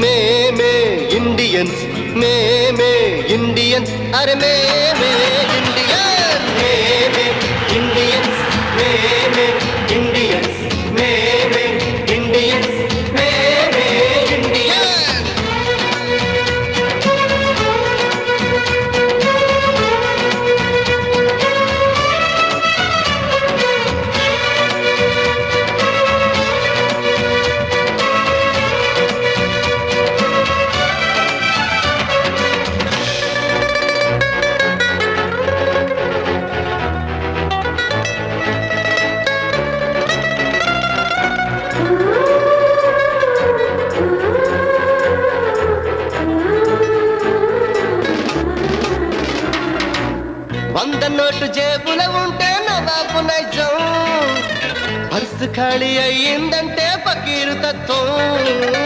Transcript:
మేమే ఇండియన్స్ మేమే ఇండియన్స్ అరే మేమే ఇండియన్ మేమే ఇండియన్స్ మేమే ఇండియన్స్ మేమే ఇండియన్స్ మేమే ఇండియన్ వంద నోటు జేబుల ఉంటే నవాబు నైజం పర్సు ఖాళీ అయ్యిందంటే ఫకీరు తత్వం